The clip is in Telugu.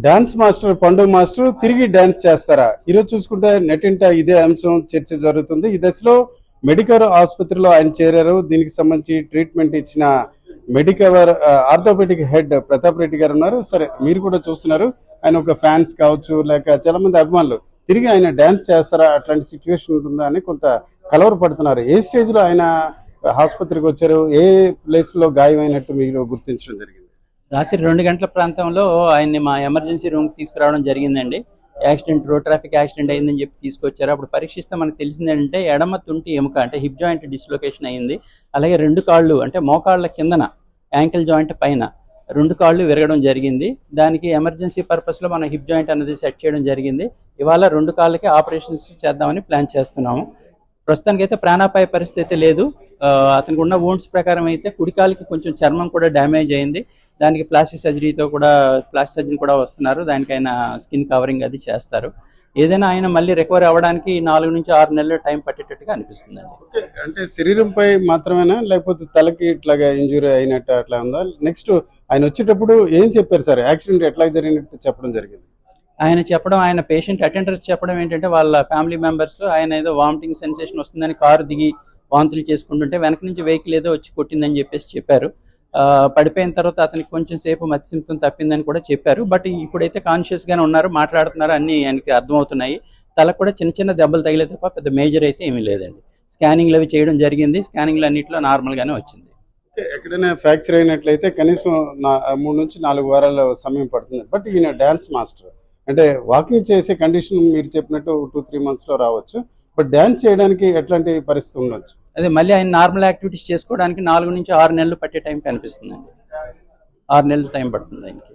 డాన్స్ మాస్టర్ పండు మాస్టర్ తిరిగి డాన్స్ చేస్తారా? ఈరోజు చూసుకుంటే నెట్టింట ఇదే అంశం చర్చ జరుగుతుంది. ఈ దశలో మెడికవర్ ఆసుపత్రిలో ఆయన చేరారు. దీనికి సంబంధించి ట్రీట్మెంట్ ఇచ్చిన Medicover orthopaedic head Pratap Reddy garu ఉన్నారు. సరే, మీరు కూడా చూస్తున్నారు, ఆయన ఒక ఫ్యాన్స్ కావచ్చు లేక చాలా మంది అభిమానులు తిరిగి ఆయన డాన్స్ చేస్తారా, అట్లాంటి సిచ్యువేషన్ ఉంటుందా అని కొంత కలవరపడుతున్నారు. ఏ స్టేజ్ లో ఆయన ఆసుపత్రికి వచ్చారు, ఏ ప్లేస్ లో గాయమైనట్టు మీరు గుర్తించడం జరిగింది? రాత్రి 2 గంటల ప్రాంతంలో ఆయన్ని మా ఎమర్జెన్సీ రూమ్కి తీసుకురావడం జరిగిందండి. రోడ్ ట్రాఫిక్ యాక్సిడెంట్ అయిందని చెప్పి తీసుకొచ్చారు. అప్పుడు పరీక్షిస్తే మనకు తెలిసింది ఏంటంటే ఎడమ తుంటి ఎముక అంటే హిప్ జాయింట్ డిస్లొకేషన్ అయింది. అలాగే 2 కాళ్ళు అంటే మోకాళ్ళ కిందన యాంకిల్ జాయింట్ పైన 2 కాళ్ళు విరగడం జరిగింది. దానికి ఎమర్జెన్సీ పర్పస్లో మనం హిప్ జాయింట్ అనేది సెట్ చేయడం జరిగింది. ఇవాళ 2 కాళ్ళకి ఆపరేషన్స్ చేద్దామని ప్లాన్ చేస్తున్నాము. ప్రస్తుతానికి అయితే ప్రాణాపాయ పరిస్థితి అయితే లేదు. అతనికి ఉన్న వూండ్స్ ప్రకారం అయితే కుడికాలికి కొంచెం చర్మం కూడా డ్యామేజ్ అయింది. దానికి ప్లాస్టిక్ సర్జరీ కూడా వస్తున్నారు. దానికి ఆయన స్కిన్ కవరింగ్ అది చేస్తారు. ఏదైనా ఆయన మళ్ళీ రికవర్ అవ్వడానికి 4 నుంచి 6 నెలలు టైం పట్టేటట్టుగా అనిపిస్తుందండి. అంటే శరీరంపై మాత్రమేనా లేకపోతే తలకి ఇట్లాగా ఇంజురీ అయినట్టు అట్లా ఉందా? నెక్స్ట్ ఆయన వచ్చేటప్పుడు ఏం చెప్పారు సార్? యాక్సిడెంట్ ఎట్లా జరిగినట్టు చెప్పడం జరిగింది? ఆయన పేషెంట్ అటెండర్స్ చెప్పడం ఏంటంటే వాళ్ళ ఫ్యామిలీ మెంబర్స్ ఆయన ఏదో వామిటింగ్ సెన్సేషన్ వస్తుందని కారు దిగి వాంతులు చేసుకుంటుంటే వెనక నుంచి వెహికల్ ఏదో వచ్చి కొట్టిందని చెప్పారు. పడిపోయిన తర్వాత అతనికి కొంచెం సేపు మత్స్యంతం తప్పిందని కూడా చెప్పారు. బట్ ఇప్పుడైతే కాన్షియస్ గానే ఉన్నారు, మాట్లాడుతున్నారు, అన్ని ఆయనకి అర్థమవుతున్నాయి. తలకు కూడా చిన్న చిన్న దెబ్బలు తగిలే తప్ప పెద్ద మేజర్ అయితే ఏమీ లేదండి. స్కానింగ్లు అవి చేయడం జరిగింది. స్కానింగ్లు అన్నింటిలో నార్మల్ గానే వచ్చింది. ఎక్కడైనా ఫ్రాక్చర్ అయినట్లయితే కనీసం 3 నుంచి 4 వారాల సమయం పడుతుంది. బట్ ఈయన డాన్స్ మాస్టర్ అంటే వాకింగ్ చేసే కండిషన్ మీరు చెప్పినట్టు 2-3 మంత్స్ లో రావచ్చు. బట్ డాన్స్ చేయడానికి ఎట్లాంటి పరిస్థితి ఉండొచ్చు? అదే మళ్ళీ ఆయన నార్మల్ యాక్టివిటీస్ చేసుకోవడానికి 4 నుంచి 6 నెలలు పట్టే టైం కనిపిస్తుందండి. 6 నెలలు టైం పడుతుంది ఆయనకి.